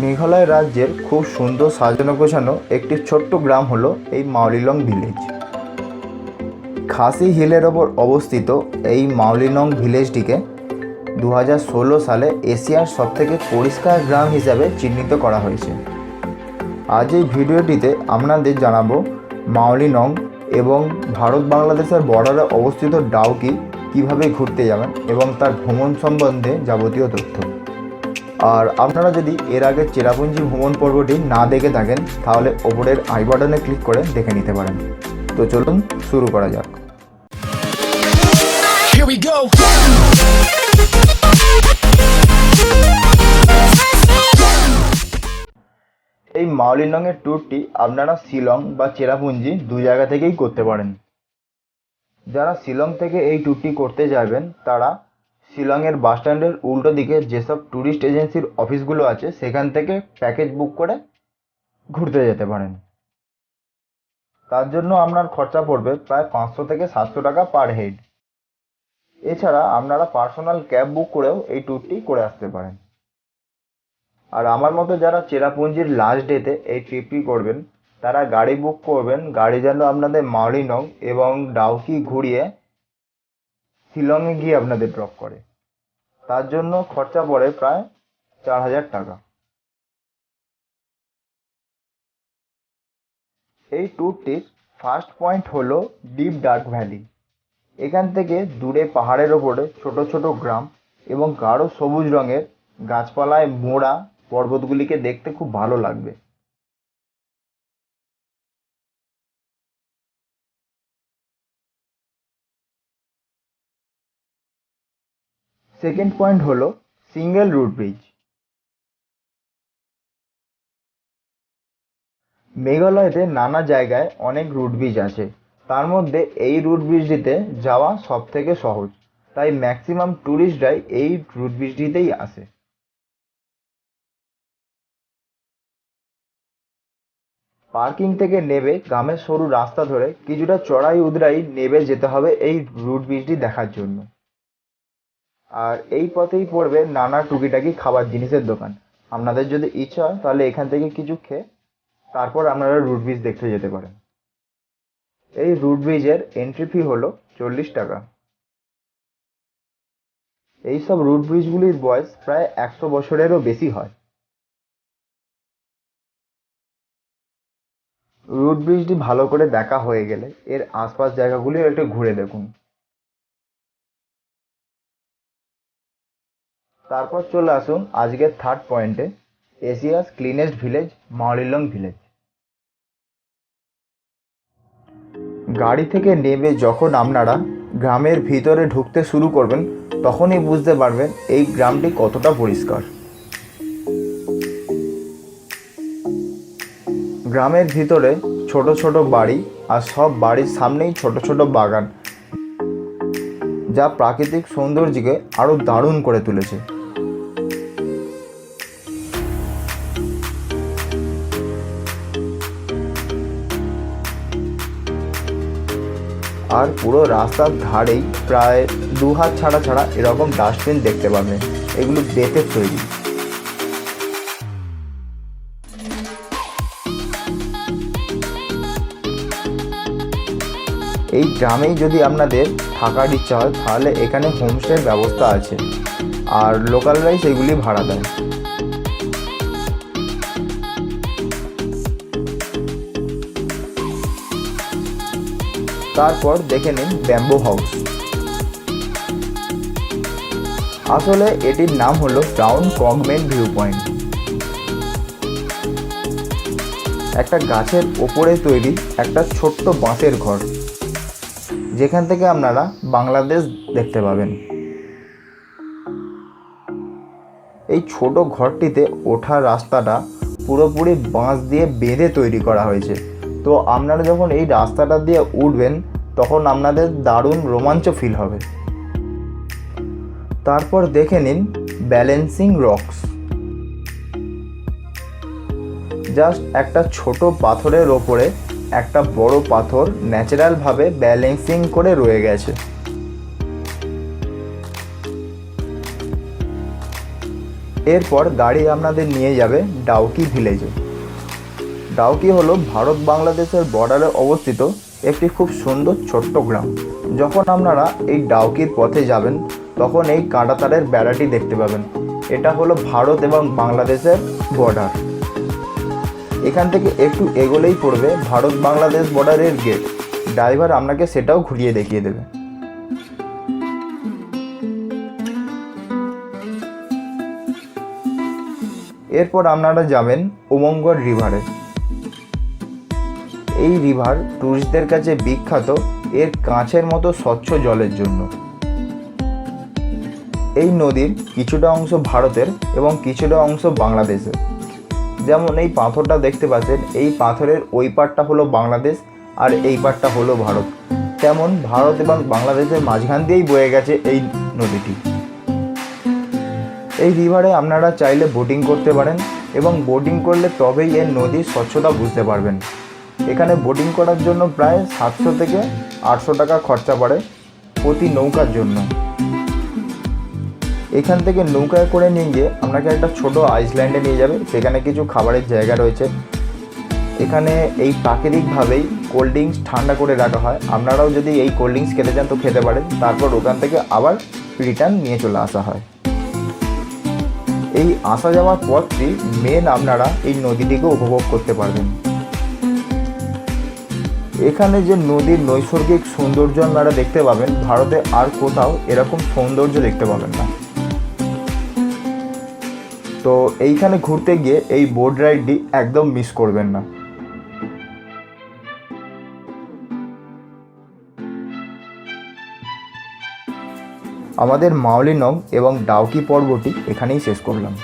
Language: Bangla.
মেঘালয় রাজ্যের খুব সুন্দর সাজানো গোছানো একটি ছোট্ট গ্রাম হলো এই মাউলিলং ভিলেজ। খাসি হিলের ওপর অবস্থিত এই মাউলিলং ভিলেজটিকে 2016 সালে এশিয়ার সবথেকে পরিষ্কার গ্রাম হিসাবে চিহ্নিত করা হয়েছে। আজ এই ভিডিওটিতে আপনাদের জানাবো মাউলিলং এবং ভারত বাংলাদেশের বর্ডারে অবস্থিত ডাউকি কিভাবে ঘুরতে যাবেন এবং তার ভ্রমণ সম্বন্ধে যাবতীয় তথ্য। আর আপনারা যদি এর আগে চেরাপুঞ্জি ভ্রমণ পর্বটি না দেখে থাকেন তাহলে ওপরের আই বাটনে ক্লিক করে দেখে নিতে পারেন। তো চলুন শুরু করা যাক। Here we go. এই মাউলিলংয়ের ট্যুরটি আপনারা শিলং বা চেরাপুঞ্জি দু জায়গা থেকেই করতে পারেন। যারা শিলং থেকে এই ট্যুরটি করতে যাবেন তারা শিলংয়ের বাস স্ট্যান্ডের উল্টো দিকে যেসব ট্যুরিস্ট এজেন্সির অফিসগুলো আছে সেখান থেকে প্যাকেজ বুক করে ঘুরতে যেতে পারেন। তার জন্য আপনার খরচা পড়বে প্রায় 500 থেকে 700 টাকা পার হেড। এছাড়া আপনারা পার্সোনাল ক্যাব বুক করেও এই ট্যুরটি করে আসতে পারেন। আর আমার মতো যারা চেরাপুঞ্জির লাস্ট ডেতে এই ট্রিপটি করবেন তারা গাড়ি বুক করবেন, গাড়ি যেন আপনাদের মাউলিলং এবং ডাউকি ঘুরিয়ে শিলংয়ে গিয়ে আপনাদের ড্রপ করে। তার জন্য খরচা পড়ে প্রায় 4000 টাকা। এই ট্যুরটির ফার্স্ট পয়েন্ট হলো ডিপ ডার্ক ভ্যালি। এখান থেকে দূরে পাহাড়ের ওপরে ছোট ছোট গ্রাম এবং গাঢ় সবুজ রঙের গাছপালায় মোড়া পর্বতগুলিকে দেখতে খুব ভালো লাগবে। সেকেন্ড পয়েন্ট হলো সিঙ্গেল রুট ব্রিজ। মেঘালয়তে নানা জায়গায় অনেক রুট ব্রিজ আছে, তার মধ্যে এই রুট ব্রিজটিতে যাওয়া সব থেকে সহজ, তাই ম্যাক্সিমাম ট্যুরিস্টরাই এই রুট ব্রিজটিতেই আসে। পার্কিং থেকে নেমে গ্রামের সরু রাস্তা ধরে কিছুটা চড়াই উৎরাই নেমে যেতে হবে এই রুট ব্রিজটি দেখার জন্য। আর এই পথেই পড়বে নানা টুকিটাকি খাবার জিনিসের দোকান। আপনাদের যদি ইচ্ছা হয় তাহলে এখান থেকে কিছু খেয়ে তারপর আপনারা রুট ব্রিজ দেখতে যেতে পারেন। এই রুট ব্রিজের এন্ট্রি ফি হলো 40 টাকা। এইসব রুট ব্রিজগুলির বয়স প্রায় 100 বছরেরও বেশি হয়। রুট ব্রিজটি ভালো করে দেখা হয়ে গেলে এর আশপাশ জায়গাগুলি একটু ঘুরে দেখুন। তারপর চলে আসুন আজকের থার্ড পয়েন্টে, Asia's cleanest village Mawlynnong village. গাড়ি থেকে নেমে যখন আপনারা গ্রামের ভিতরে ঢুকতে শুরু করবেন তখনই বুঝতে পারবেন এই গ্রামটি কতটা পরিষ্কার। গ্রামের ভিতরে ছোট ছোট বাড়ি আর সব বাড়ির সামনেই ছোট ছোট বাগান, যা প্রাকৃতিক সৌন্দর্যকে আরও দারুণ করে তুলেছে। আর পুরো রাস্তার ধারেই প্রায় 2 হাত ছাড়া ছাড়া এরকম ডাস্টবিন দেখতে পাবেন, এগুলো বেতের তৈরি। এই গ্রামেই যদি আপনাদের থাকার ইচ্ছা হয় তাহলে এখানে হোমস্টের ব্যবস্থা আছে, আর লোকালরাই সেগুলি ভাড়া দেয়। তারপর দেখে নিন ব্যাম্বো হাউস। আসলে এটির নাম হলো টাউন কগমেন্ট ভিউ পয়েন্ট। একটা গাছের ওপরে তৈরি একটা ছোট্ট বাঁশের ঘর, যেখান থেকে আপনারা বাংলাদেশ দেখতে পাবেন। এই ছোট ঘরটিতে ওঠার রাস্তাটা পুরোপুরি বাঁশ দিয়ে বেঁধে তৈরি করা হয়েছে। তো আপনারা যখন এই রাস্তাটা দিয়ে উঠবেন তখন আপনাদের দারুণ রোমাঞ্চ ফিল হবে। তারপর দেখে নিন ব্যালেন্সিং রকস। জাস্ট একটা ছোট পাথরের ওপরে একটা বড় পাথর ন্যাচারালভাবে ব্যালেন্সিং করে রয়ে গেছে। এরপর গাড়ি আপনাদের নিয়ে যাবে ডাউকি ভিলেজে। ডাউকি হলো ভারত বাংলাদেশের বর্ডারে অবস্থিত একটি খুব সুন্দর ছোট্ট গ্রাম। যখন আপনারা এই ডাউকির পথে যাবেন তখন এই কাঁটাতারের বেড়াটি দেখতে পাবেন। এটা হলো ভারত এবং বাংলাদেশের বর্ডার। এখান থেকে একটু এগোলেই পড়বে ভারত বাংলাদেশ বর্ডারের গেট। ড্রাইভার আপনাকে সেটাও ঘুরিয়ে দেখিয়ে দেবে। এরপর আপনারা যাবেন ওমঙ্গর রিভারে। এই রিভার টুরিস্টদের কাছে বিখ্যাত এর কাঁচের মতো স্বচ্ছ জলের জন্য। এই নদীর কিছুটা অংশ ভারতের এবং কিছুটা অংশ বাংলাদেশের। যেমন এই পাথরটা দেখতে পাচ্ছেন, এই পাথরের ওই পাড়টা হলো বাংলাদেশ আর এই পাড়টা হলো ভারত। তেমন ভারত এবং বাংলাদেশের মাঝখান দিয়েই বয়ে গেছে এই নদীটি। এই রিভারে আপনারা চাইলে বোটিং করতে পারেন এবং বোটিং করলে তবেই এর নদীর স্বচ্ছতা বুঝতে পারবেন। এখানে বোটিং করার জন্য প্রায় 700 থেকে 800 টাকা খরচা পড়ে প্রতি নৌকার জন্য। এখান থেকে নৌকায় করে নিয়ে গিয়ে আপনাকে একটা ছোট আইসল্যান্ডে নিয়ে যাবে। সেখানে কিছু খাবারের জায়গা রয়েছে। এখানে এই প্রাকৃতিকভাবেই কোল্ড ড্রিঙ্কস ঠান্ডা করে রাখা হয়। আপনারাও যদি এই কোল্ড ড্রিঙ্কস খেতে চান তো খেতে পারেন। তারপর ওখান থেকে আবার রিটার্ন নিয়ে চলে আসা হয়। এই আসা যাওয়ার পথটি মেন আপনারা এই নদীটিকে উপভোগ করতে পারবেন। এখানে যে নদীর নৈসর্গিক সৌন্দর্য আপনারা দেখতে পাবেন, ভারতে আর কোথাও এরকম সৌন্দর্য দেখতে পাবেন না। তো এইখানে ঘুরতে গিয়ে এই বোট রাইডটি একদম মিস করবেন না। আমাদের মাওলিনং এবং ডাউকি পর্বটি এখানেই শেষ করলাম।